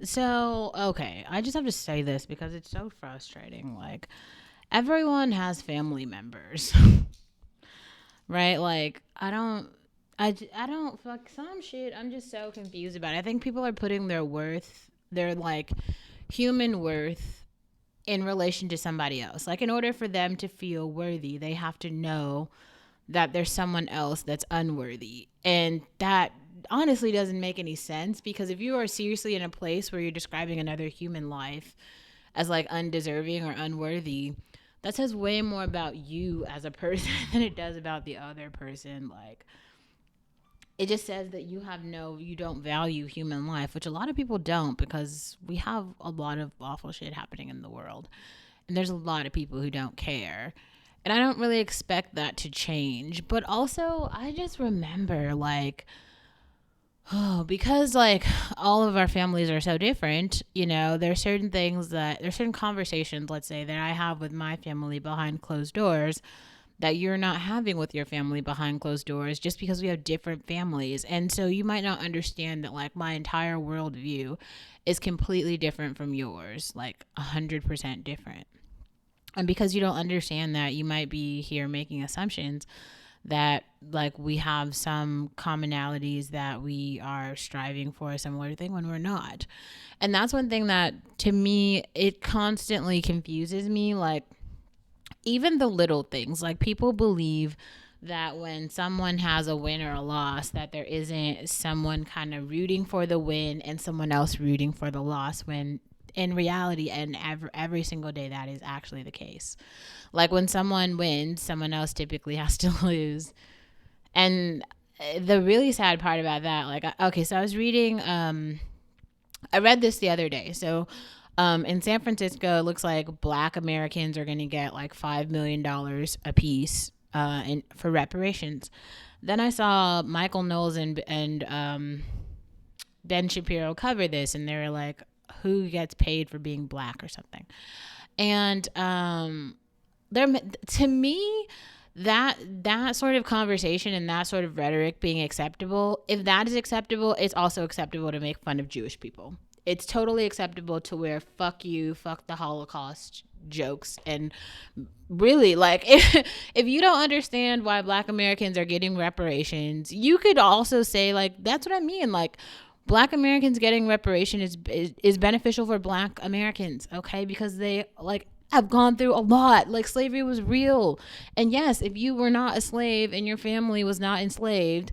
So, okay, I just have to say this because it's so frustrating. Like, everyone has family members, right? Like, I don't, fuck some shit. I'm just so confused about it. I think people are putting their worth, their like human worth, in relation to somebody else. Like, in order for them to feel worthy, they have to know that there's someone else that's unworthy. And that honestly doesn't make any sense because if you are seriously in a place where you're describing another human life as like undeserving or unworthy, that says way more about you as a person than it does about the other person. Like, it just says that you don't value human life, which a lot of people don't because we have a lot of awful shit happening in the world. And there's a lot of people who don't care. And I don't really expect that to change. But also, I just remember, like, oh, because, like, all of our families are so different, there's certain conversations, let's say, that I have with my family behind closed doors that you're not having with your family behind closed doors just because we have different families. And so you might not understand that, like, my entire worldview is completely different from yours, like 100% different. And because you don't understand that, you might be here making assumptions that like we have some commonalities that we are striving for a similar thing when we're not. And that's one thing that to me it constantly confuses me, like even the little things. Like people believe that when someone has a win or a loss that there isn't someone kind of rooting for the win and someone else rooting for the loss, when in reality and every single day that is actually the case. Like when someone wins, someone else typically has to lose. And the really sad part about that, like, okay, so I was reading, I read this the other day. So, in San Francisco, it looks like Black Americans are going to get like $5 million a piece, for reparations. Then I saw Michael Knowles and Ben Shapiro cover this, and they were like, "Who gets paid for being black or something?" And there, to me, that sort of conversation and that sort of rhetoric being acceptable, if that is acceptable, it's also acceptable to make fun of Jewish people. It's totally acceptable to wear fuck you, fuck the Holocaust jokes. And really, like, if you don't understand why Black Americans are getting reparations, you could also say, like, that's what I mean. Like, Black Americans getting reparation is beneficial for Black Americans, okay? Because they, like, have gone through a lot. Like, slavery was real. And yes, if you were not a slave and your family was not enslaved,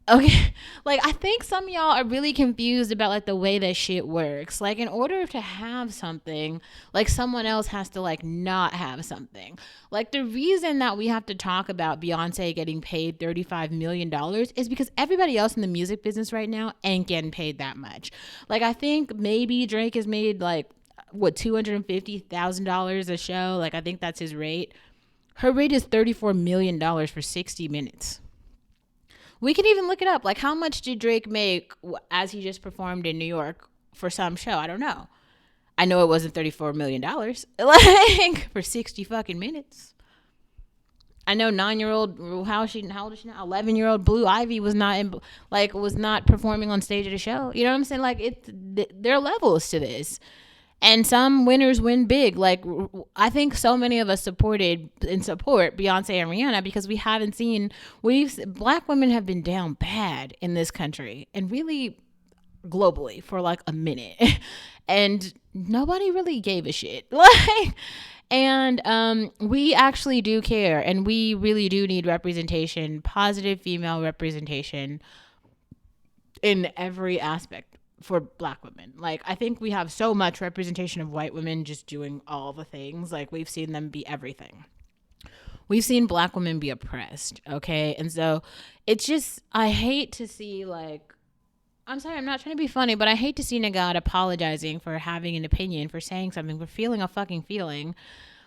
okay, like I think some of y'all are really confused about like the way that shit works. Like in order to have something, like someone else has to like not have something. Like the reason that we have to talk about Beyonce getting paid $35 million is because everybody else in the music business right now ain't getting paid that much. Like I think maybe Drake has made like what $250,000 a show. Like I think that's his rate. Her rate is $34 million for 60 minutes. We can even look it up. Like, how much did Drake make as he just performed in New York for some show? I don't know. I know it wasn't $34 million like for 60 fucking minutes. I know 9-year old how old is she now? 11-year old Blue Ivy was not in was not performing on stage at a show. You know what I'm saying? Like there are levels to this. And some winners win big. Like I think so many of us supported and support Beyonce and Rihanna because we haven't seen Black women have been down bad in this country and really globally for like a minute, and nobody really gave a shit. Like, and we actually do care, and we really do need representation, positive female representation in every aspect for Black women. Like I think we have so much representation of white women just doing all the things. Like we've seen them be everything. We've seen Black women be oppressed, okay? And so it's just I hate to see like I'm sorry, I'm not trying to be funny, but I hate to see Nagat apologizing for having an opinion, for saying something, for feeling a fucking feeling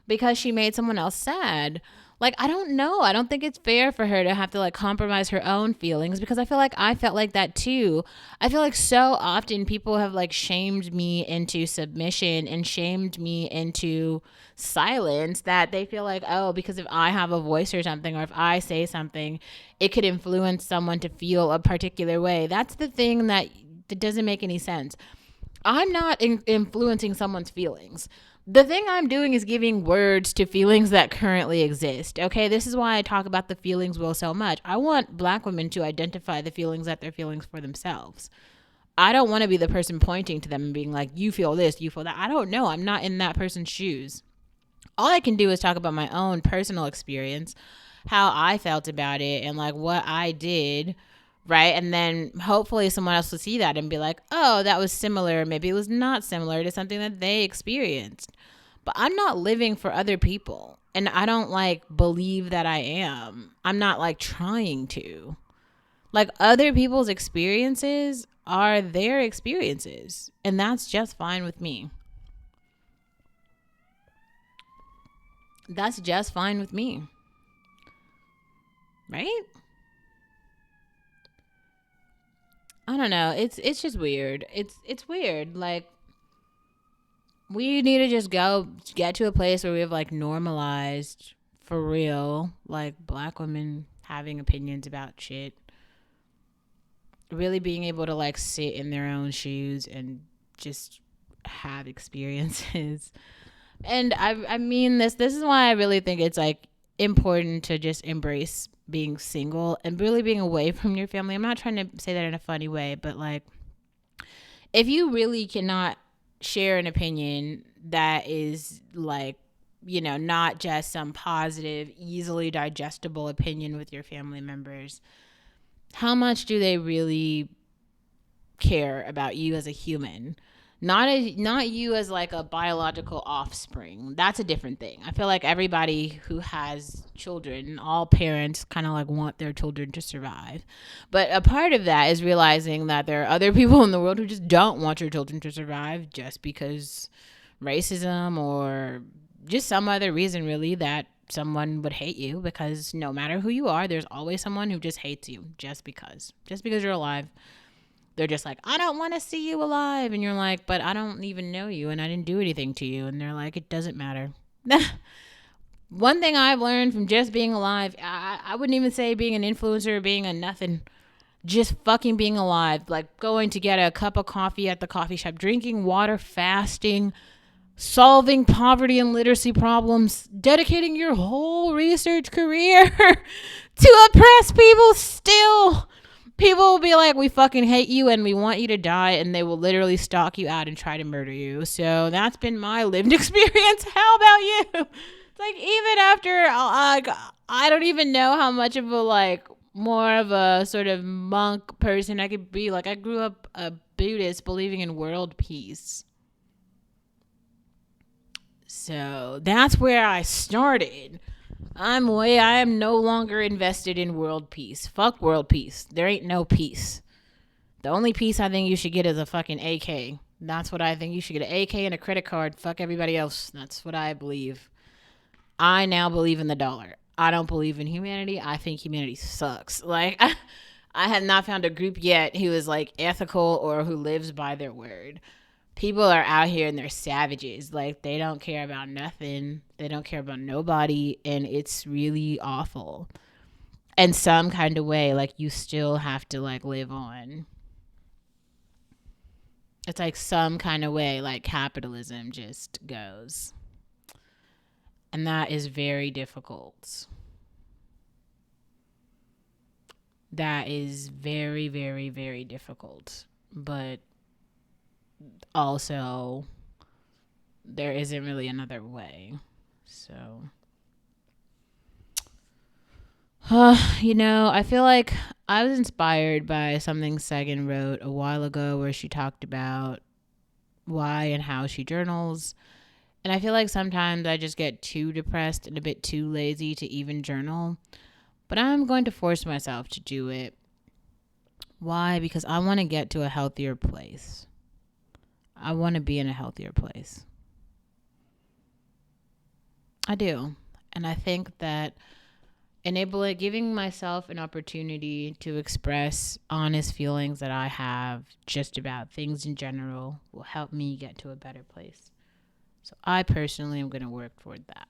because she made someone else sad. Like, I don't know. I don't think it's fair for her to have to like compromise her own feelings because I feel like I felt like that too. I feel like so often people have like shamed me into submission and shamed me into silence that they feel like, oh, because if I have a voice or something, or if I say something, it could influence someone to feel a particular way. That's the thing that doesn't make any sense. I'm not influencing someone's feelings. The thing I'm doing is giving words to feelings that currently exist. Okay, this is why I talk about the feelings wheel so much. I want black women to identify the feelings that they're feeling for themselves. I don't want to be the person pointing to them and being like, you feel this, you feel that. I don't know. I'm not in that person's shoes. All I can do is talk about my own personal experience, how I felt about it, and like what I did, right? And then hopefully someone else will see that and be like, oh, that was similar. Maybe it was not similar to something that they experienced. But I'm not living for other people. And I don't like believe that I am. I'm not like trying to. Like other people's experiences are their experiences. And that's just fine with me. That's just fine with me. Right? I don't know. It's just weird. It's weird. Like we need to just go get to a place where we have like normalized for real like black women having opinions about shit, really being able to like sit in their own shoes and just have experiences. And I mean this is why I really think it's like important to just embrace being single and really being away from your family. I'm not trying to say that in a funny way, but like if you really cannot share an opinion that is like, you know, not just some positive, easily digestible opinion with your family members, how much do they really care about you as a human? Not you as like a biological offspring. That's a different thing. I feel like everybody who has children, all parents kind of like want their children to survive. But a part of that is realizing that there are other people in the world who just don't want your children to survive just because racism or just some other reason really that someone would hate you, because no matter who you are, there's always someone who just hates you just because you're alive. They're just like, I don't want to see you alive. And you're like, but I don't even know you and I didn't do anything to you. And they're like, it doesn't matter. One thing I've learned from just being alive, I wouldn't even say being an influencer or being a nothing, just fucking being alive, like going to get a cup of coffee at the coffee shop, drinking water, fasting, solving poverty and literacy problems, dedicating your whole research career to oppress people still. People will be like, we fucking hate you and we want you to die, and they will literally stalk you out and try to murder you. So that's been my lived experience. How about you? It's like, even after, I don't even know how much of a, like, more of a sort of monk person I could be. Like, I grew up a Buddhist believing in world peace. So that's where I started. I am no longer invested in world peace. Fuck world peace. There ain't no peace. The only peace I think you should get is a fucking AK. That's what I think. You should get an AK and a credit card. Fuck everybody else. That's what I believe. I now believe in the dollar. I don't believe in humanity. I think humanity sucks. Like, I have not found a group yet who is like ethical or who lives by their word. People are out here and they're savages. Like, they don't care about nothing. They don't care about nobody. And it's really awful. In some kind of way, like, you still have to like live on. It's like some kind of way, like capitalism just goes. And that is very difficult. That is very, very, very difficult. But also, there isn't really another way. So, you know, I feel like I was inspired by something Sagan wrote a while ago where she talked about why and how she journals. And I feel like sometimes I just get too depressed and a bit too lazy to even journal. But I'm going to force myself to do it. Why? Because I want to get to a healthier place. I want to be in a healthier place. I do. And I think that giving myself an opportunity to express honest feelings that I have just about things in general will help me get to a better place. So I personally am going to work toward that.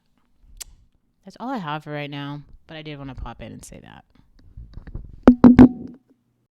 That's all I have for right now, but I did want to pop in and say that.